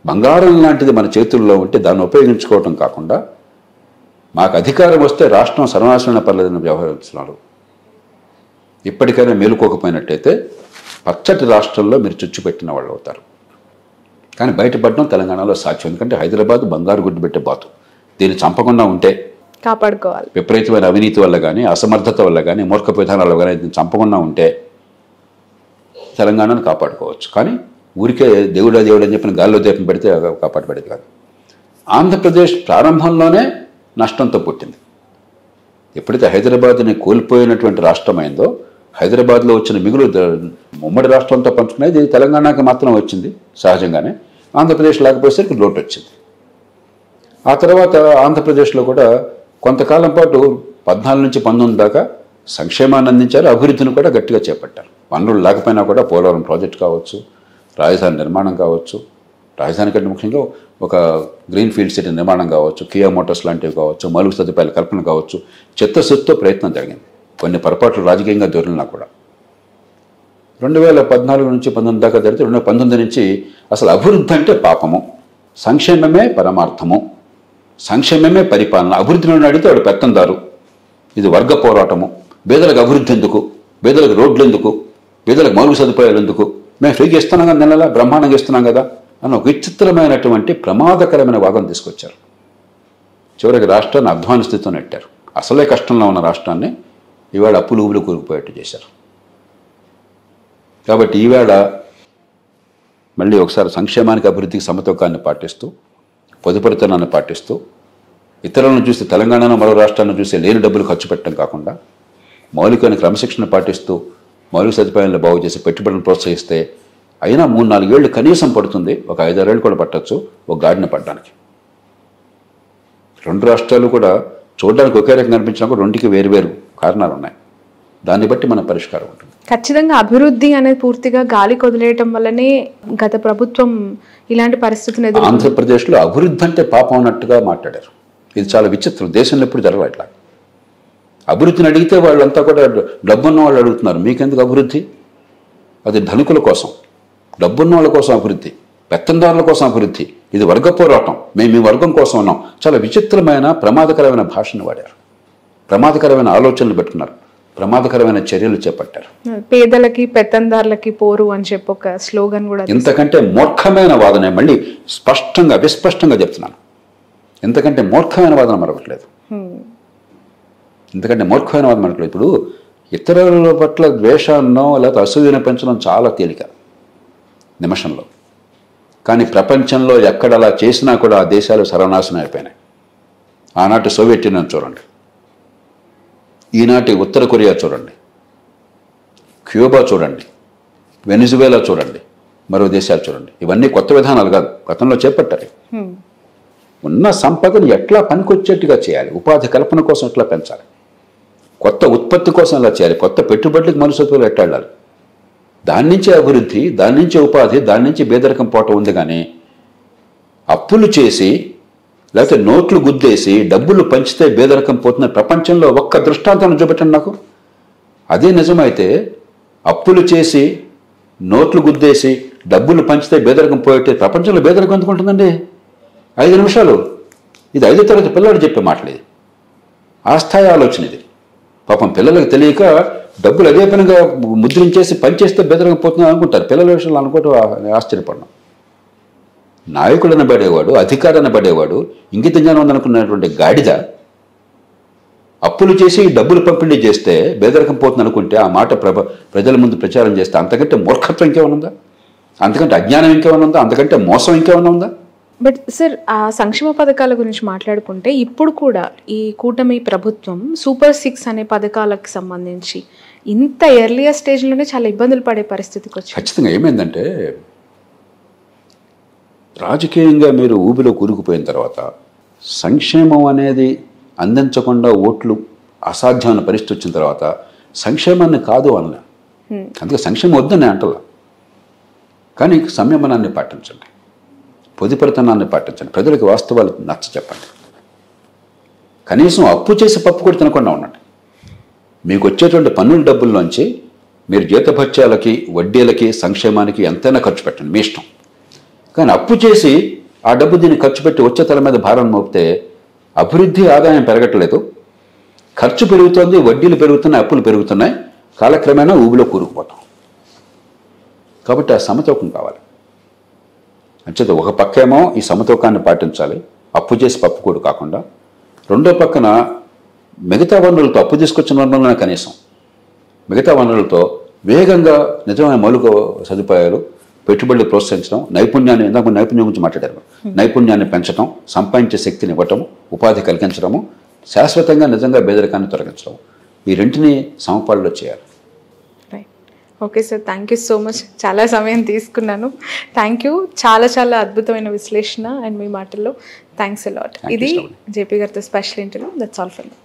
బంగారం లాంటిది మన చేతుల్లో ఉంటే దాన్ని ఉపయోగించుకోవటం కాకుండా మాకు అధికారం వస్తే రాష్ట్రం సర్వనాశనం పర్లేదని వ్యవహరిస్తున్నారు. ఇప్పటికైనా మేలుకోకపోయినట్టయితే పచ్చటి రాష్ట్రంలో మీరు చుచ్చుపెట్టిన వాళ్ళు అవుతారు. కానీ బయటపడడం తెలంగాణలో సాధ్యం. ఎందుకంటే హైదరాబాద్ బంగారు గుడ్డు పెట్టే బాతు. దీన్ని చంపకుండా ఉంటే కాపాడుకోవాలి. విపరీతమైన అవినీతి వల్ల కానీ, అసమర్థత వల్ల కానీ, మూర్ఖ విధానాల వల్ల కానీ దీన్ని చంపకుండా ఉంటే తెలంగాణను కాపాడుకోవచ్చు. కానీ ఊరికే దేవుడా దేవుడు అని చెప్పిన గాల్లో దీపం పెడితే కాపాడబడేది కాదు. ఆంధ్రప్రదేశ్ ప్రారంభంలోనే నష్టంతో పుట్టింది. ఎప్పుడైతే హైదరాబాద్ని కోల్పోయినటువంటి రాష్ట్రమైందో హైదరాబాద్లో వచ్చిన మిగులు ఉమ్మడి రాష్ట్రంతో పంచుకునేది తెలంగాణకి మాత్రం వచ్చింది సహజంగానే. ఆంధ్రప్రదేశ్ లేకపోయేసరికి లోటు వచ్చింది. ఆ తర్వాత ఆంధ్రప్రదేశ్లో కూడా కొంతకాలం పాటు 14 నుంచి 19 దాకా సంక్షేమాన్ని అందించారు, అభివృద్ధిని కూడా గట్టిగా చేపట్టారు. వనరులు లేకపోయినా కూడా పోలవరం ప్రాజెక్ట్ కావచ్చు, రాజధాని నిర్మాణం కావచ్చు, రాజధాని కంటే ముఖ్యంగా ఒక గ్రీన్ ఫీల్డ్ సిటీ నిర్మాణం కావచ్చు, కియా మోటార్స్ లాంటివి కావచ్చు, మౌలిక సదుపాయాల కల్పన కావచ్చు, చిత్తశుద్ధితో ప్రయత్నం జరిగింది. కొన్ని పొరపాట్లు రాజకీయంగా దొరికినా కూడా 2014 నుంచి 19 దాకా జరిగితే 2019 నుంచి అసలు అభివృద్ధి అంటే పాపము, సంక్షేమమే పరమార్థము, సంక్షేమమే పరిపాలన. అభివృద్ధిని అడిగితే వాడు పెత్తందారు, ఇది వర్గ పోరాటము, పేదలకు అభివృద్ధి ఎందుకు, పేదలకు రోడ్లు ఎందుకు, పేదలకు మౌలిక సదుపాయాలు ఎందుకు, మేము ఫ్రీగా ఇస్తున్నాం కదా, నెలలా బ్రహ్మాండంగా ఇస్తున్నాం కదా అన్న ఒక విచిత్రమైనటువంటి ప్రమాదకరమైన వాదన తీసుకొచ్చారు. చివరికి రాష్ట్రాన్ని అధ్వాన స్థితితో నెట్టారు. అసలే కష్టంలో ఉన్న రాష్ట్రాన్ని ఈవేళ అప్పులు ఊబులు కూరుకుపోయేట్టు చేశారు. కాబట్టి ఈవేళ మళ్ళీ ఒకసారి సంక్షేమానికి అభివృద్ధికి సమతూకాన్ని పాటిస్తూ, పొదుపరితనాన్ని పాటిస్తూ, ఇతరులను చూసి తెలంగాణను మరో రాష్ట్రాన్ని చూసి లేని డబ్బులు ఖర్చు పెట్టడం కాకుండా మౌలికమైన క్రమశిక్షణ పాటిస్తూ మౌలిక సదుపాయాలను బాగు చేసి పెట్టుబడులను ప్రోత్సహిస్తే అయినా 3-4 ఏళ్ళు కనీసం పడుతుంది. ఒక 5-6 ఏళ్ళు కూడా పట్టచ్చు ఒక గాడిన పడడానికి. 2 రాష్ట్రాలు కూడా చూడడానికి ఒకే రకంగా కనిపించినప్పుడు రెండుకి వేరు కారణాలు ఉన్నాయి. దాన్ని బట్టి మన పరిష్కారం ఉంటుంది. ఖచ్చితంగా అభివృద్ధి అనేది పూర్తిగా గాలి కొదిలేయటం వల్లనే గత ప్రభుత్వం ఇలాంటి పరిస్థితిని ఎదుర్కొంది. ఆంధ్రప్రదేశ్లో అభివృద్ధి అంటే పాపం అన్నట్టుగా మాట్లాడారు. ఇది చాలా విచిత్రం. దేశంలో ఎప్పుడు జరగదు ఇట్లా. అభివృద్ధిని అడిగితే వాళ్ళంతా కూడా డబ్బున్న వాళ్ళు అడుగుతున్నారు, మీకెందుకు అభివృద్ధి? అది ధనికుల కోసం, డబ్బున్న వాళ్ళ కోసం అభివృద్ధి, పెత్తందారుల కోసం అభివృద్ధి. ఇది వర్గ పోరాటం, మేము ఈ వర్గం కోసం ఉన్నాం. చాలా విచిత్రమైన ప్రమాదకరమైన భాషను వాడారు, ప్రమాదకరమైన ఆలోచనలు పెట్టుకున్నారు, ప్రమాదకరమైన చర్యలు చేపట్టారు. పేదలకి పెత్తందారులకి పోరు అని చెప్పి ఒక స్లోగన్ కూడా. ఇంతకంటే మూర్ఖమైన వాదన, మళ్ళీ స్పష్టంగా విస్పష్టంగా చెప్తున్నాను, ఇంతకంటే మూర్ఖమైన వాదన మరొకట్లేదు. ఎందుకంటే మూర్ఖమైన వాదన మనకు ఇప్పుడు ఇతరుల పట్ల ద్వేషాన్నో లేకపోతే అసూయను పెంచడం చాలా తేలిక నిమిషంలో. కానీ ప్రపంచంలో ఎక్కడ అలా చేసినా కూడా ఆ దేశాలు సర్వనాశనం అయిపోయినాయి. ఆనాటి సోవియట్ యూనియన్ చూడండి, ఈనాటి ఉత్తర కొరియా చూడండి, క్యూబా చూడండి, వెనిజువేలా చూడండి, మరో దేశాలు చూడండి. ఇవన్నీ కొత్త విధానాలు కాదు, గతంలో చేపట్టారు. ఉన్న సంపదను ఎట్లా పనికొచ్చేట్టుగా చేయాలి, ఉపాధి కల్పన కోసం ఎట్లా పెంచాలి, కొత్త ఉత్పత్తి కోసం ఎలా చేయాలి, కొత్త పెట్టుబడులకు మనుషులు ఎట్లా వెళ్ళాలి, దాని నుంచే అభివృద్ధి, దాని నుంచే ఉపాధి, దాని నుంచి పేదరికం పోవటం ఉంది. కానీ అప్పులు చేసి లేకపోతే నోట్లు గుద్దేసి డబ్బులు పంచితే పేదరికం పోతున్న ప్రపంచంలో ఒక్క దృష్టాంతాన్ని చూపెట్టండి నాకు. అదే నిజమైతే అప్పులు చేసి నోట్లు గుద్దేసి డబ్బులు పంచితే పేదరికం పోయితే ప్రపంచంలో పేదరికం ఎందుకు ఉంటుందండి? 5 నిమిషాలు. ఇది 5వ తరగతి పిల్లలు చెప్పే మాటలేదు, ఆ స్థాయి ఆలోచన ఇది. పాపం పిల్లలకు తెలియక డబ్బులు అదే పనిగా ముద్రించేసి పనిచేస్తే బెదరగా పోతుందని అనుకుంటారు. పిల్లల విషయంలో అనుకోవటం ఆశ్చర్యపడ్డాం. నాయకుడు అనబడేవాడు, అధికారి అనబడేవాడు, ఇంగిత జ్ఞానం ఉందనుకున్నటువంటి గాడిద అప్పులు చేసి డబ్బులు పంపిణీ చేస్తే బేదరకం పోతుంది అనుకుంటే ఆ మాట ప్రజల ముందు ప్రచారం చేస్తే అంతకంటే మూర్ఖత్వం ఇంకేమైనా ఉందా? అంతకంటే అజ్ఞానం ఇంకేమైనా ఉందా? అంతకంటే మోసం ఇంకేమైనా ఉందా? బట్ సార్, ఆ సంక్షేమ పథకాల గురించి మాట్లాడుకుంటే ఇప్పుడు కూడా ఈ కూటమి ప్రభుత్వం సూపర్ 6 అనే పథకాలకు సంబంధించి ఇంత ఎర్లియర్ స్టేజ్లోనే చాలా ఇబ్బందులు పడే పరిస్థితికి వచ్చింది. ఖచ్చితంగా ఏమైందంటే రాజకీయంగా మీరు ఊబిలో కూరుకుపోయిన తర్వాత సంక్షేమం అనేది అందించకుండా ఓట్లు అసాధ్యమైన పరిస్థితి వచ్చిన తర్వాత సంక్షేమాన్ని కాదు అన్న, అందుకే సంక్షేమం వద్దని అంటలా. కానీ సంయమనాన్ని పాటించండి, పొదుపరితనాన్ని పాటించండి, ప్రజలకు వాస్తవాలు నచ్చ చెప్పండి. కనీసం అప్పు చేసి పప్పు కూడా తినకుండా ఉండండి. మీకు వచ్చేటువంటి పన్నుల డబ్బుల్లోంచి మీరు జీతభత్యాలకి, వడ్డీలకి, సంక్షేమానికి ఎంతైనా ఖర్చు పెట్టండి, మీ ఇష్టం. కానీ అప్పు చేసి ఆ డబ్బు దీన్ని ఖర్చు పెట్టి వచ్చే తల మీద భారం మోపితే అభివృద్ధి ఆదాయం పెరగట్లేదు, ఖర్చు పెరుగుతోంది, వడ్డీలు పెరుగుతున్నాయి, అప్పులు పెరుగుతున్నాయి, కాలక్రమేణా ఊబిలో కూరుకుపోతాం. కాబట్టి ఆ సమతూకం కావాలి. అంచేత ఒక పక్కేమో ఈ సమతూకాన్ని పాటించాలి, అప్పు చేసి పప్పుకూడు కాకుండా. రెండో పక్కన మిగతా వనరులతో, అప్పు తీసుకొచ్చిన వనరులనే కనీసం మిగతా వనరులతో వేగంగా నిజమైన మౌలిక సదుపాయాలు, పెట్టుబడులు ప్రోత్సహించడం, నైపుణ్యాన్ని, ఇందాక నైపుణ్యం గురించి మాట్లాడారు, నైపుణ్యాన్ని పెంచడం, సంపాదించే శక్తిని ఇవ్వటం, ఉపాధి కలిగించడము, శాశ్వతంగా నిజంగా పేదరికాన్ని తొలగించడం, ఈ రెంటిని సమపాల్లో చేయాలి. Okay sir, thank you so much. చాలా సమయం తీసుకున్నాను. Thank you. చాలా చాలా అద్భుతమైన విశ్లేషణ అండ్ మీ మాటల్లో థ్యాంక్స్ అలాట్. ఇది జేపీ గారితో special interview. That's all for me.